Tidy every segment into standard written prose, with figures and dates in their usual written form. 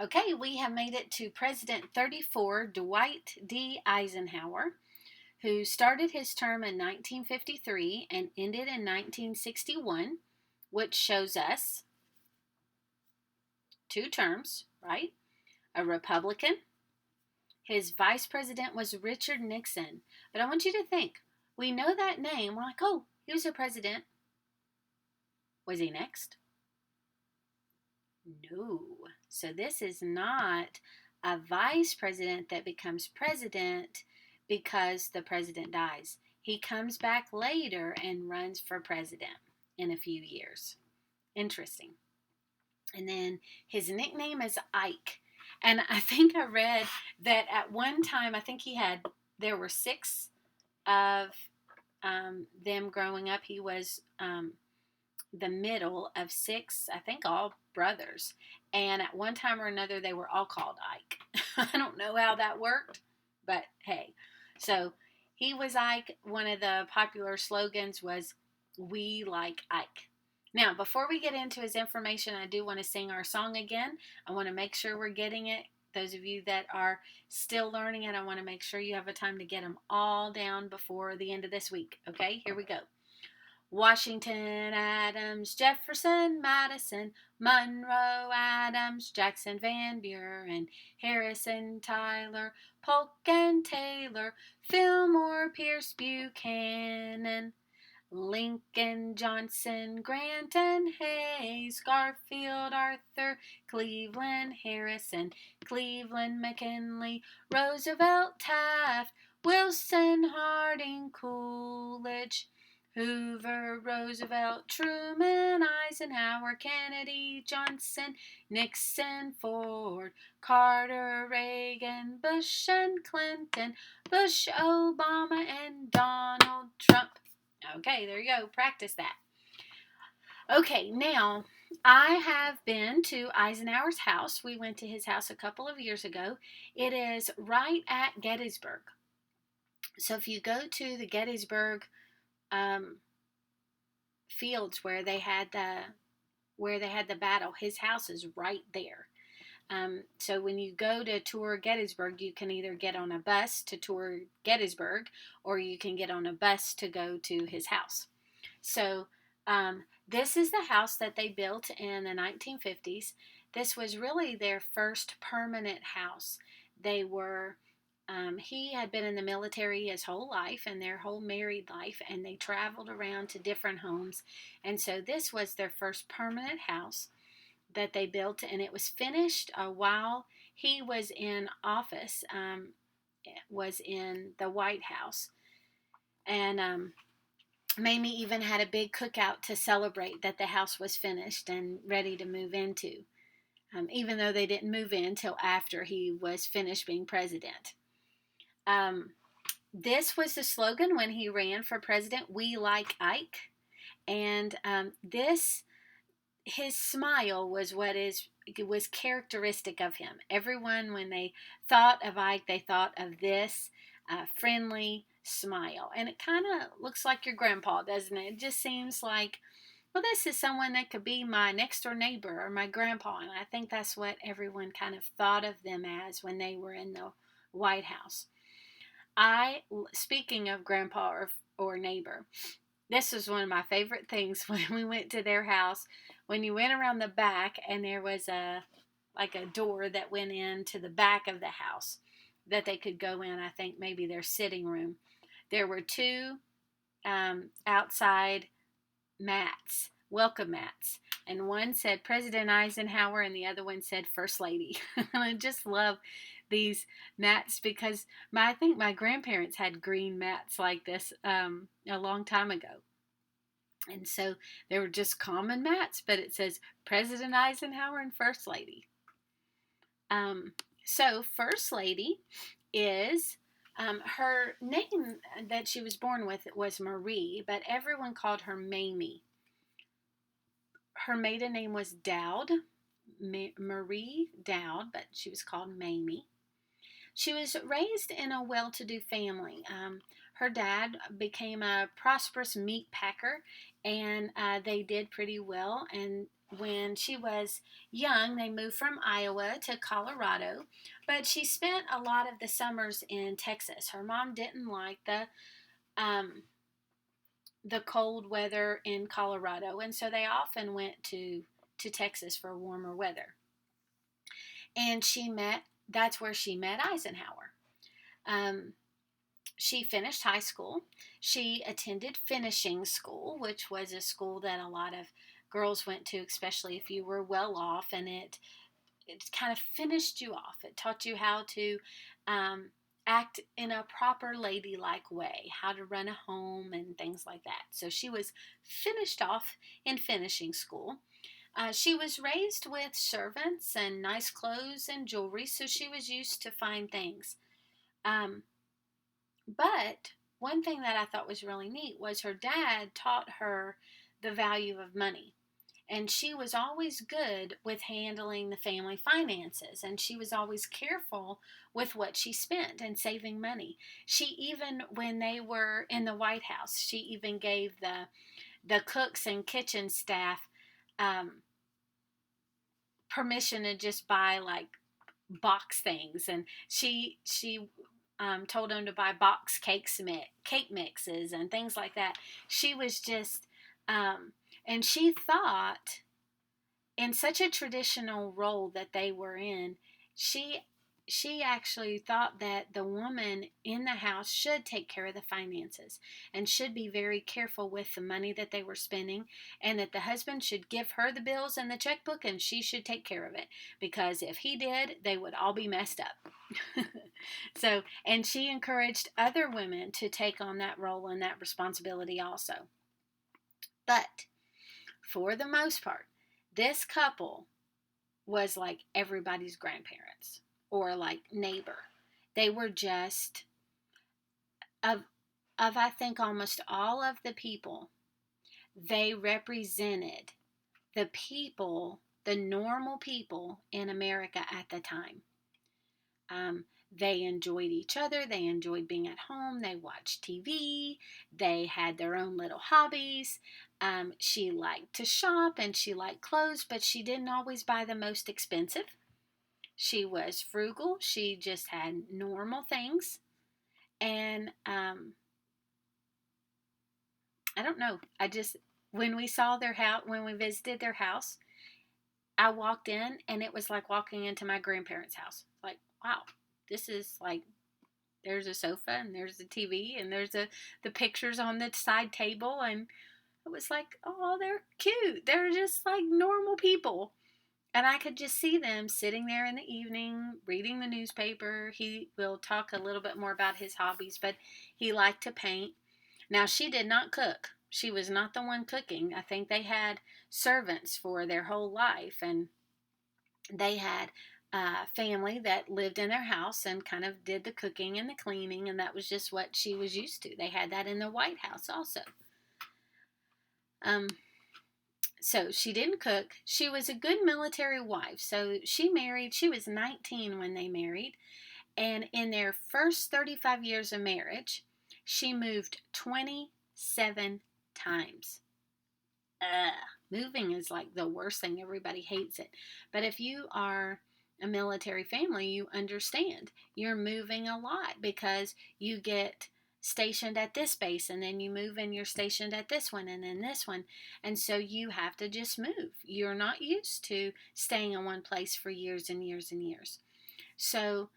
Okay, we have made it to President 34, Dwight D. Eisenhower, who started his term in 1953 and ended in 1961, which shows us two terms, right? A Republican. His vice president was Richard Nixon. But I want you to think we know that name. We're like, oh, he was a president. Was he next? No. So this is not a vice president that becomes president because the president dies. He comes back later and runs for president in a few years. Interesting. And then his nickname is Ike. And I think I read that at one time, I think there were six of them growing up. He was the middle of six, I think all brothers. And at one time or another, they were all called Ike. I don't know how that worked, but hey. So he was Ike. One of the popular slogans was, "We like Ike." Now, before we get into his information, I do want to sing our song again. I want to make sure we're getting it. Those of you that are still learning it, I want to make sure you have a time to get them all down before the end of this week. Okay, here we go. Washington, Adams, Jefferson, Madison, Monroe, Adams, Jackson, Van Buren, Harrison, Tyler, Polk and Taylor, Fillmore, Pierce, Buchanan, Lincoln, Johnson, Grant and Hayes, Garfield, Arthur, Cleveland, Harrison, Cleveland, McKinley, Roosevelt, Taft, Wilson, Harding, Coolidge, Hoover, Roosevelt, Truman, Eisenhower, Kennedy, Johnson, Nixon, Ford, Carter, Reagan, Bush and Clinton, Bush, Obama, and Donald Trump. Okay, there you go. Practice that. Okay, now I have been to Eisenhower's house. We went to his house a couple of years ago. It is right at Gettysburg. So if you go to the Gettysburg um, fields where they had the battle, his house is right there. So when you go to tour Gettysburg, you can either get on a bus to tour Gettysburg, or you can get on a bus to go to his house. So this is the house that they built in the 1950s. This was really their first permanent house. He had been in the military his whole life and their whole married life, and they traveled around to different homes. And so this was their first permanent house that they built, and it was finished while he was in office, was in the White House. And Mamie even had a big cookout to celebrate that the house was finished and ready to move into, even though they didn't move in until after he was finished being president. This was the slogan when he ran for president, "We like Ike." And his smile was was characteristic of him. Everyone, when they thought of Ike, they thought of this friendly smile. And it kind of looks like your grandpa, doesn't it? It just seems like, well, this is someone that could be my next door neighbor or my grandpa. And I think that's what everyone kind of thought of them as when they were in the White House. Speaking of grandpa or neighbor, this was one of my favorite things when we went to their house. When you went around the back and there was a door that went into the back of the house that they could go in, I think maybe their sitting room. There were two outside mats, welcome mats. And one said President Eisenhower and the other one said First Lady. And I just love these mats because I think my grandparents had green mats like this a long time ago. And so they were just common mats, but it says President Eisenhower and First Lady. So First Lady is her name that she was born with was Marie, but everyone called her Mamie. Her maiden name was Dowd, Marie Dowd, but she was called Mamie. She was raised in a well-to-do family. Her dad became a prosperous meat packer, and they did pretty well. And when she was young, they moved from Iowa to Colorado, but she spent a lot of the summers in Texas. Her mom didn't like um, the cold weather in Colorado, and so they often went to Texas for warmer weather. And that's where she met Eisenhower. Um, she finished high school. She attended finishing school, which was a school that a lot of girls went to, especially if you were well off, and it kind of finished you off. It taught you how to act in a proper ladylike way, how to run a home and things like that. So she was finished off in finishing school. She was raised with servants and nice clothes and jewelry, so she was used to fine things. Um, but one thing that I thought was really neat was her dad taught her the value of money. And she was always good with handling the family finances, and she was always careful with what she spent and saving money. She even, when they were in the White House, she even gave the cooks and kitchen staff um, permission to just buy like box things, and she told them to buy box cake mixes and things like that. She was just and she thought, in such a traditional role that they were in, she she actually thought that the woman in the house should take care of the finances and should be very careful with the money that they were spending, and that the husband should give her the bills and the checkbook and she should take care of it, because if he did, they would all be messed up. So, and she encouraged other women to take on that role and that responsibility also. But for the most part, this couple was like everybody's grandparents or like neighbor. They were just of I think almost all of the people, they represented the people, the normal people in America at the time. They enjoyed each other. They enjoyed being at home. They watched TV. They had their own little hobbies. She liked to shop and she liked clothes, but she didn't always buy the most expensive. She was frugal. She just had normal things. And I don't know. When we saw their house, when we visited their house, I walked in and it was like walking into my grandparents' house. Like, wow, this is like, there's a sofa and there's a TV and there's the pictures on the side table. And it was like, oh, they're cute. They're just like normal people. And I could just see them sitting there in the evening, reading the newspaper. He will talk a little bit more about his hobbies, but he liked to paint. Now, she did not cook. She was not the one cooking. I think they had servants for their whole life, and they had a family that lived in their house and kind of did the cooking and the cleaning, and that was just what she was used to. They had that in the White House also. So she didn't cook. She was a good military wife. So she was 19 when they married. And in their first 35 years of marriage, she moved 27 times. Moving is like the worst thing. Everybody hates it. But if you are a military family, you understand. You're moving a lot because you get stationed at this base and then you move and you're stationed at this one and then this one. And so you have to just move. You're not used to staying in one place for years and years and years. So,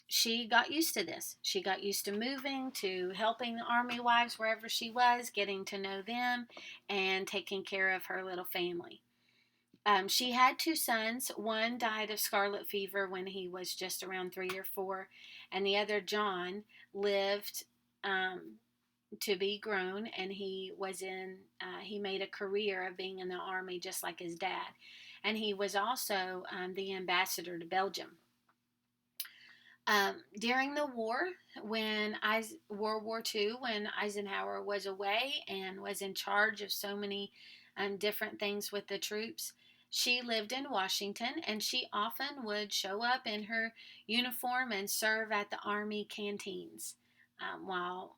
she got used to this. She got used to moving, to helping the army wives wherever she was, getting to know them, and taking care of her little family. She had two sons. One died of scarlet fever when he was just around 3 or 4, and the other, John, lived to be grown, and he made a career of being in the army just like his dad. And he was also the ambassador to Belgium. During the war, World War II, when Eisenhower was away and was in charge of so many different things with the troops, she lived in Washington, and she often would show up in her uniform and serve at the Army canteens while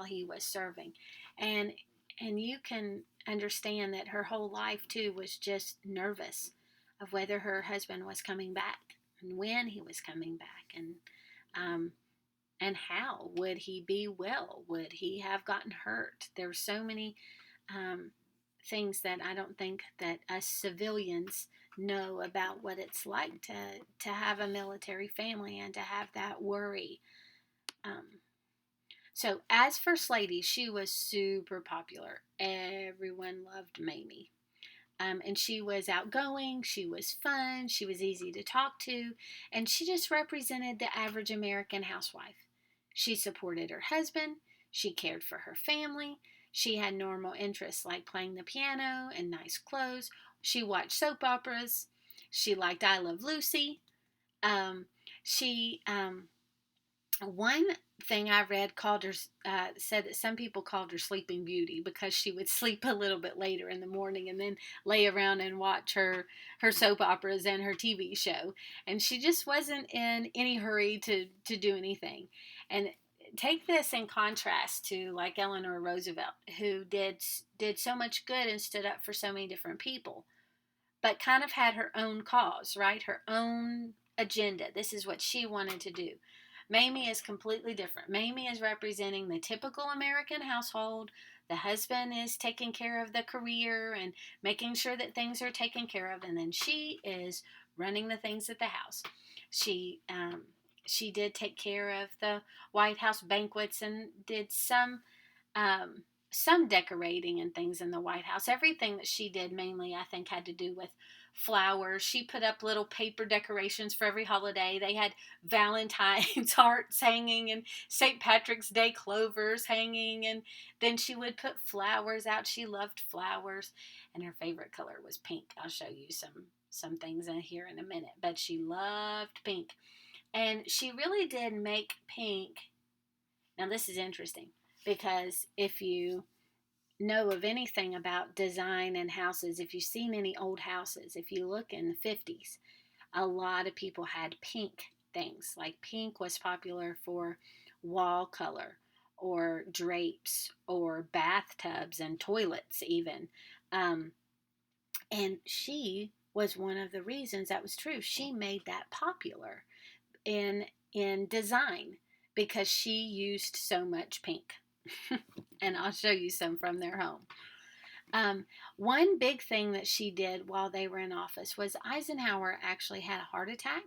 he was serving. And you can understand that her whole life, too, was just nervous of whether her husband was coming back and when he was coming back, um, and how would he be well? Would he have gotten hurt? There were so many um, things that I don't think that us civilians know about what it's like to have a military family and to have that worry. Um, so as First Lady, she was super popular. Everyone loved Mamie. And she was outgoing, she was fun, she was easy to talk to, and she just represented the average American housewife. She supported her husband, she cared for her family, she had normal interests like playing the piano and nice clothes, she watched soap operas, she liked I Love Lucy. She One thing I read called her said that some people called her Sleeping Beauty because she would sleep a little bit later in the morning and then lay around and watch her soap operas and her TV show, and she just wasn't in any hurry to do anything. And take this in contrast to like Eleanor Roosevelt, who did so much good and stood up for so many different people, but kind of had her own cause, right? Her own agenda. This is what she wanted to do. Mamie is completely different. Mamie is representing the typical American household. The husband is taking care of the career and making sure that things are taken care of, and then she is running the things at the house. She she did take care of the White House banquets and did um, some decorating and things in the White House. Everything that she did mainly, I think, had to do with flowers. She put up little paper decorations for every holiday. They had Valentine's hearts hanging and St. Patrick's Day clovers hanging, and then she would put flowers out. She loved flowers, and her favorite color was pink. I'll show you some things in here in a minute, but she loved pink. And she really did make pink. Now, this is interesting because if you know of anything about design and houses, if you've seen any old houses, if you look in the 50s, a lot of people had pink things. Like pink was popular for wall color or drapes or bathtubs and toilets, even. Um, and she was one of the reasons that was true. She made that popular in design because she used so much pink. And I'll show you some from their home. One big thing that she did while they were in office was Eisenhower actually had a heart attack,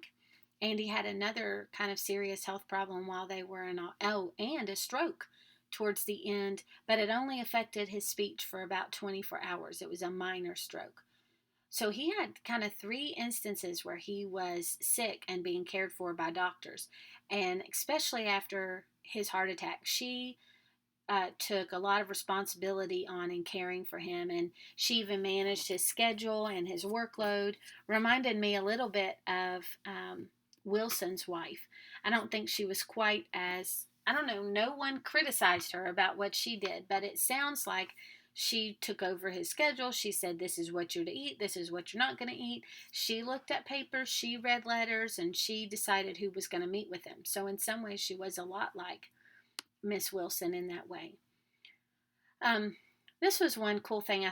and he had another kind of serious health problem while they were in and a stroke towards the end, but it only affected his speech for about 24 hours. It was a minor stroke. So he had kind of three instances where he was sick and being cared for by doctors. And especially after his heart attack, she took a lot of responsibility on and caring for him. And she even managed his schedule and his workload. Reminded me a little bit of Wilson's wife. I don't think she was quite as, I don't know, no one criticized her about what she did, but it sounds like she took over his schedule. She said, this is what you're to eat. This is what you're not going to eat. She looked at papers. She read letters, and she decided who was going to meet with him. So in some ways, she was a lot like Miss Wilson in that way. This was one cool thing I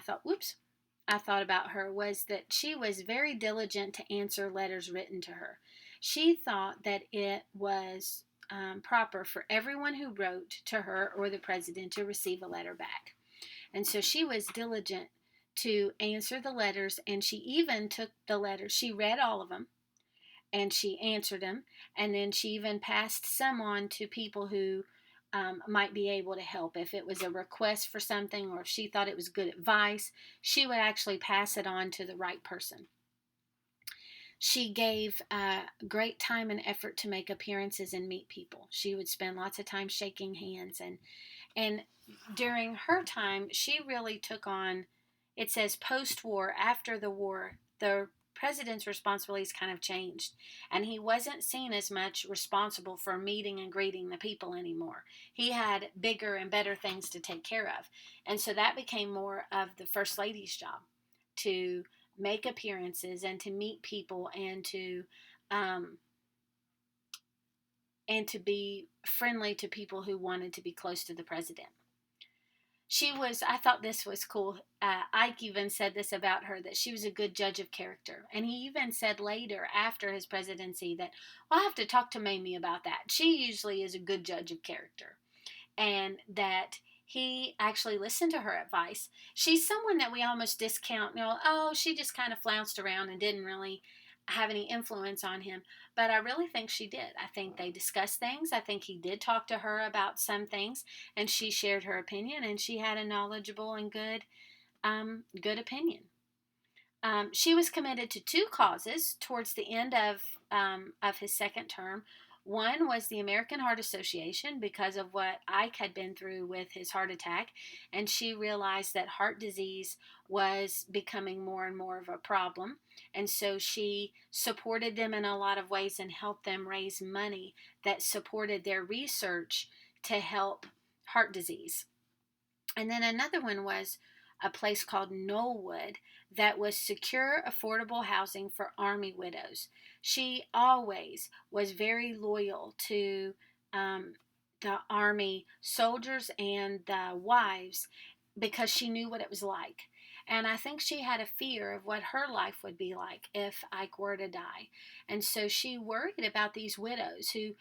thought about her was that she was very diligent to answer letters written to her. She thought that it was proper for everyone who wrote to her or the president to receive a letter back. And so she was diligent to answer the letters, and she even took the letters. She read all of them and she answered them, and then she even passed some on to people who might be able to help. If it was a request for something or if she thought it was good advice, she would actually pass it on to the right person. She gave great time and effort to make appearances and meet people. She would spend lots of time shaking hands, and during her time, she really took on, it says post-war, after the war, the president's responsibilities kind of changed, and he wasn't seen as much responsible for meeting and greeting the people anymore. He had bigger and better things to take care of, and so that became more of the first lady's job, to make appearances and to meet people um, and to be friendly to people who wanted to be close to the president. I thought this was cool. Ike even said this about her, that she was a good judge of character. And he even said later, after his presidency, that, well, I'll have to talk to Mamie about that. She usually is a good judge of character. And that he actually listened to her advice. She's someone that we almost discount, oh, she just kind of flounced around and didn't really have any influence on him. But I really think she did. I think they discussed things. I think he did talk to her about some things, and she shared her opinion, and she had a knowledgeable and good opinion. She was committed to two causes towards the end of his second term. One was the American Heart Association because of what Ike had been through with his heart attack, and she realized that heart disease was becoming more and more of a problem. And so she supported them in a lot of ways and helped them raise money that supported their research to help heart disease. And then another one was a place called Knollwood that was secure, affordable housing for Army widows. She always was very loyal to the Army soldiers and the wives because she knew what it was like. And I think she had a fear of what her life would be like if Ike were to die. And so she worried about these widows who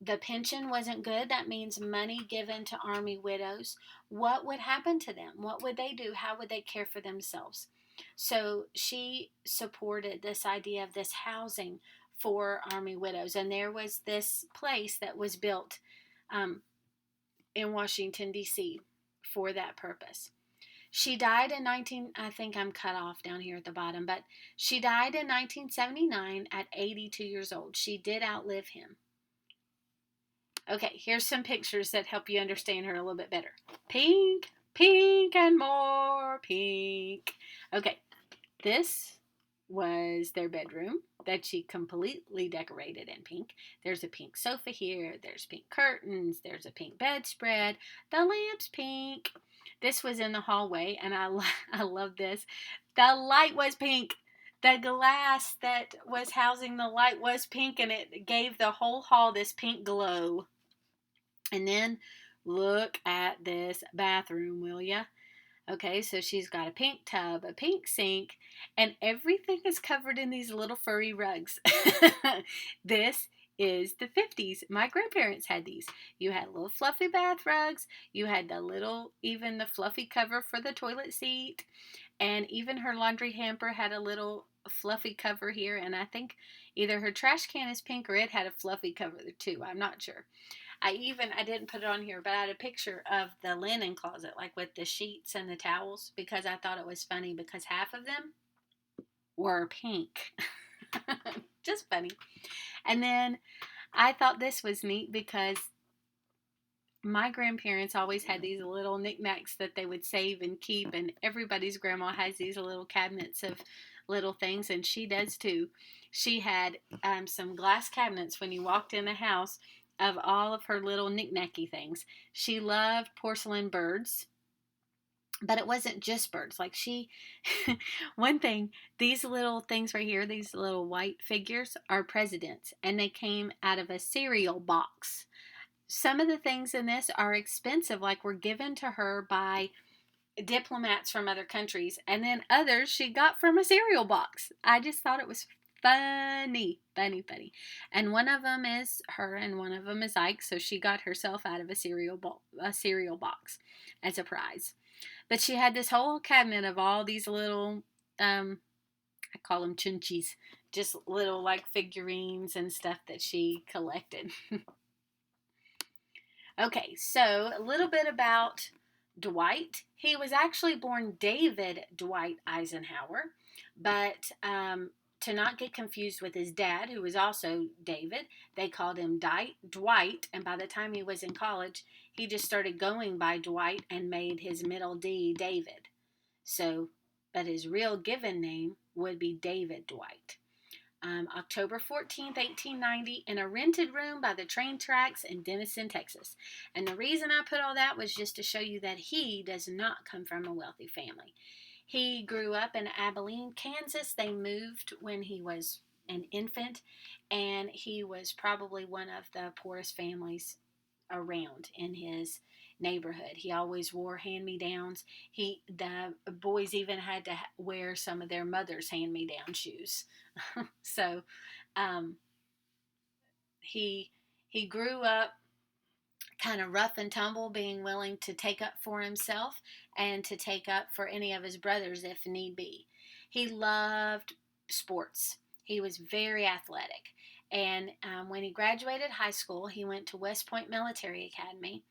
the pension wasn't good. That means money given to Army widows. What would happen to them? What would they do? How would they care for themselves? So she supported this idea of this housing for Army widows. And there was this place that was built um, in Washington, D.C. for that purpose. She died in 19, I think I'm cut off down here at the bottom, but she died in 1979 at 82 years old. She did outlive him. Okay, here's some pictures that help you understand her a little bit better. Pink, pink, and more pink. Okay, this was their bedroom that she completely decorated in pink. There's a pink sofa here. There's pink curtains. There's a pink bedspread. The lamp's pink. This was in the hallway, and I love this. The light was pink. The glass that was housing the light was pink, and it gave the whole hall this pink glow. And then look at this bathroom, will ya? Okay, so she's got a pink tub, a pink sink, and everything is covered in these little furry rugs. This is the 50s. My grandparents had these. You had little fluffy bath rugs, you had even the fluffy cover for the toilet seat, and even her laundry hamper had a little fluffy cover here, and I think either her trash can is pink or it had a fluffy cover too. I'm not sure. I didn't put it on here, but I had a picture of the linen closet, like with the sheets and the towels, because I thought it was funny because half of them were pink. Just funny. And then I thought this was neat because my grandparents always had these little knickknacks that they would save and keep, and everybody's grandma has these little cabinets of little things, and she does too. She had some glass cabinets when you walked in the house of all of her little knickknacky things. She loved porcelain birds, but it wasn't just birds. Like one thing, these little things right here, these little white figures are presidents, and they came out of a cereal box. Some of the things in this are expensive, like were given to her by diplomats from other countries, and then others she got from a cereal box. I just thought it was funny, funny, funny. And one of them is her, and one of them is Ike. So she got herself out of a cereal box as a prize. But she had this whole cabinet of all these little, I call them chunchies, just little like figurines and stuff that she collected. Okay, so a little bit about Dwight. He was actually born David Dwight Eisenhower, but to not get confused with his dad, who was also David, they called him Dwight, and by the time he was in college, he just started going by Dwight and made his middle D David. So, but his real given name would be David Dwight. October 14th, 1890, in a rented room by the train tracks in Denison, Texas. And the reason I put all that was just to show you that he does not come from a wealthy family. He grew up in Abilene, Kansas. They moved when he was an infant, and he was probably one of the poorest families around in his neighborhood. He always wore hand-me-downs. The boys even had to wear some of their mother's hand-me-down shoes. So um, he he grew up kind of rough and tumble, being willing to take up for himself and to take up for any of his brothers if need be. He loved sports. He was very athletic. And when he graduated high school, he went to West Point Military Academy,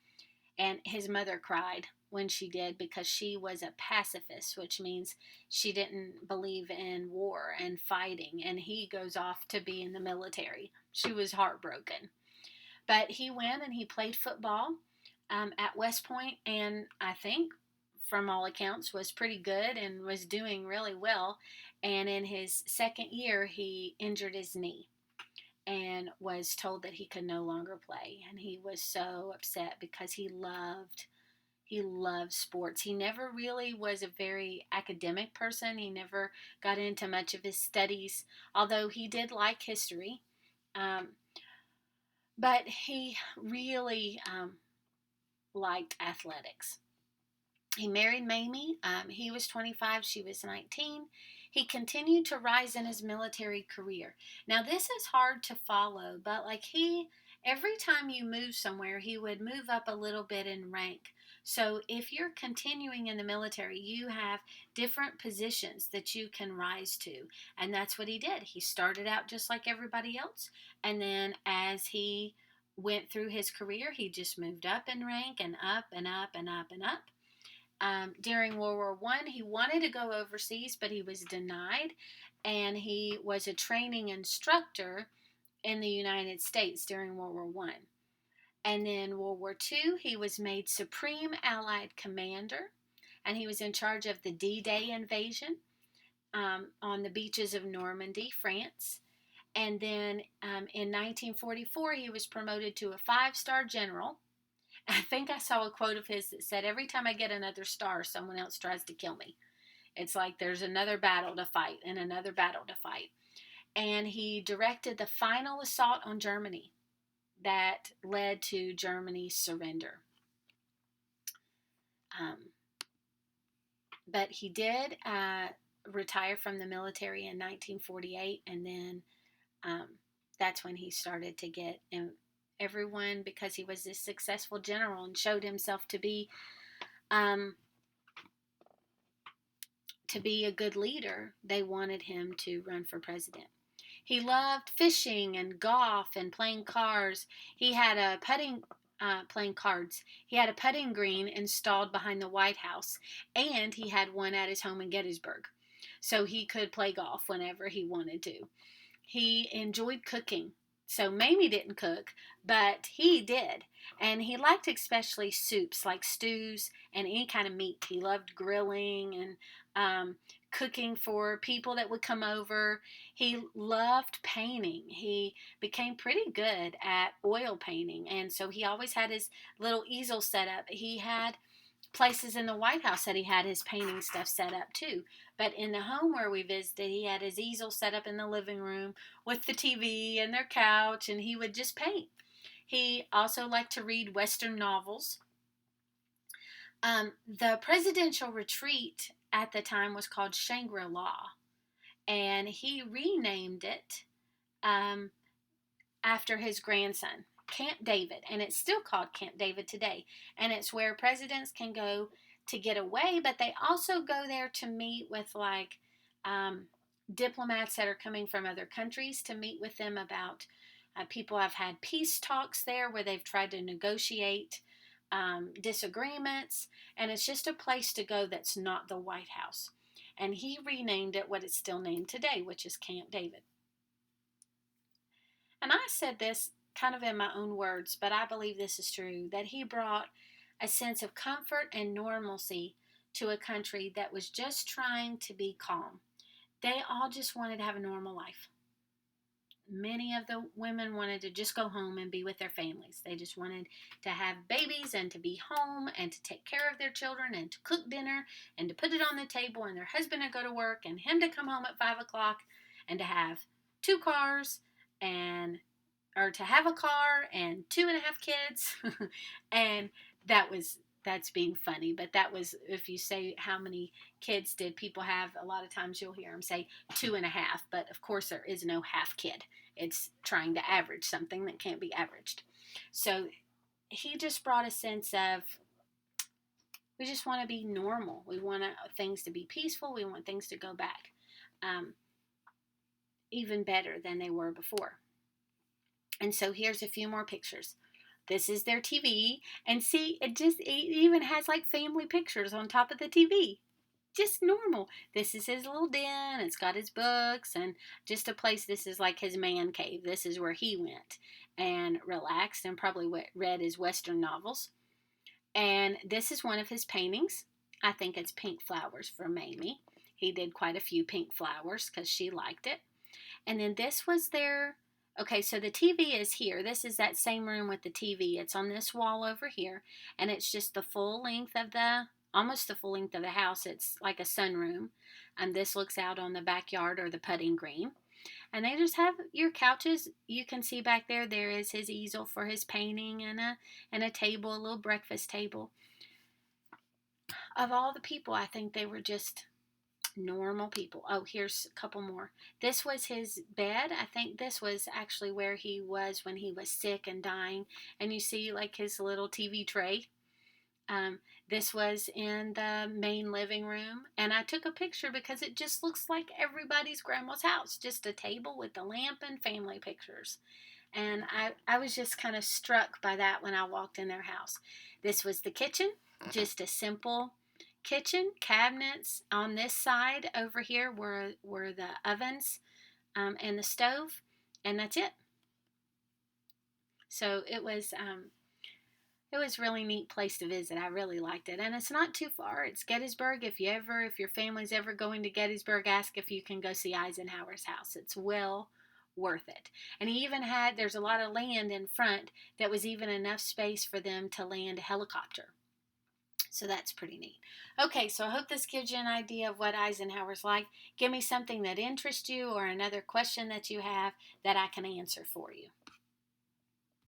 and his mother cried when she did because she was a pacifist, which means she didn't believe in war and fighting. And he goes off to be in the military. She was heartbroken. But he went and he played football at West Point, and I think, from all accounts, was pretty good and was doing really well. And in his second year, he injured his knee and was told that he could no longer play. And he was so upset because he loved sports. He never really was a very academic person. He never got into much of his studies, although he did like history. Um, but he really liked athletics. He married Mamie. He was 25, she was 19. He continued to rise in his military career. Now, this is hard to follow, but every time you move somewhere, he would move up a little bit in rank. So if you're continuing in the military, you have different positions that you can rise to. And that's what he did. He started out just like everybody else. And then as he went through his career, he just moved up in rank and up and up and up and up. During World War I, he wanted to go overseas, but he was denied, and he was a training instructor in the United States during World War I. And then World War II, he was made Supreme Allied Commander, and he was in charge of the D-Day invasion on the beaches of Normandy, France. And then in 1944, he was promoted to a 5-star general. I think I saw a quote of his that said, "Every time I get another star, someone else tries to kill me." It's like there's another battle to fight and another battle to fight. And he directed the final assault on Germany that led to Germany's surrender. But he did retire from the military in 1948, and then that's when he started to get everyone, because he was this successful general and showed himself to be a good leader. They wanted him to run for president. He loved fishing and golf and playing cards. He had a playing cards. He had a putting green installed behind the White House, and he had one at his home in Gettysburg, so he could play golf whenever he wanted to. He enjoyed cooking. So Mamie didn't cook, but he did. And he liked especially soups, like stews and any kind of meat. He loved grilling and cooking for people that would come over. He loved painting. He became pretty good at oil painting. And so he always had his little easel set up. He had places in the White House that he had his painting stuff set up too. But in the home where we visited, he had his easel set up in the living room with the TV and their couch, and he would just paint. He also liked to read Western novels. The presidential retreat at the time was called Shangri-La, and he renamed it after his grandson, Camp David, and it's still called Camp David today. And it's where presidents can go to get away, but they also go there to meet with diplomats that are coming from other countries, to meet with them about people have had peace talks there where they've tried to negotiate disagreements, and it's just a place to go that's not the White House. And he renamed it what it's still named today, which is Camp David. And I said this kind of in my own words, but I believe this is true, that he brought a sense of comfort and normalcy to a country that was just trying to be calm. They all just wanted to have a normal life. Many of the women wanted to just go home and be with their families. They just wanted to have babies and to be home and to take care of their children and to cook dinner and to put it on the table, and their husband to go to work and him to come home at 5 o'clock, and to have 2 cars or to have a car and 2.5 kids. And that was that's being funny, but that was, if you say how many kids did people have, a lot of times you'll hear them say 2.5, but of course there is no half kid. It's trying to average something that can't be averaged. So he just brought a sense of, we just want to be normal. We want things to be peaceful. We want things to go back um, even better than they were before. And so here's a few more pictures. This is their TV, and see, it even has like family pictures on top of the TV. Just normal. This is his little den. It's got his books and just a place. This is like his man cave. This is where he went and relaxed and probably read his Western novels. And this is one of his paintings. I think it's pink flowers for Mamie. He did quite a few pink flowers because she liked it. And then this was their, okay, so the TV is here. This is that same room with the TV. It's on this wall over here. And it's just the full length of almost the full length of the house. It's like a sunroom. And this looks out on the backyard or the putting green. And they just have your couches. You can see back there, there is his easel for his painting and a table, a little breakfast table. Of all the people, I think they were just normal people. Oh, here's a couple more. This was his bed. I think this was actually where he was when he was sick and dying. And you see like his little TV tray. This was in the main living room, and I took a picture because it just looks like everybody's grandma's house, just a table with a lamp and family pictures. And I was just kind of struck by that when I walked in their house. This was the kitchen, just a simple kitchen. Cabinets on this side over here were the ovens and the stove, and that's it. So it was a really neat place to visit. I really liked it. And it's not too far. It's Gettysburg. If your family's ever going to Gettysburg, ask if you can go see Eisenhower's house. It's well worth it. And he even there's a lot of land in front that was even enough space for them to land a helicopter. So that's pretty neat. Okay, so I hope this gives you an idea of what Eisenhower's like. Give me something that interests you or another question that you have that I can answer for you.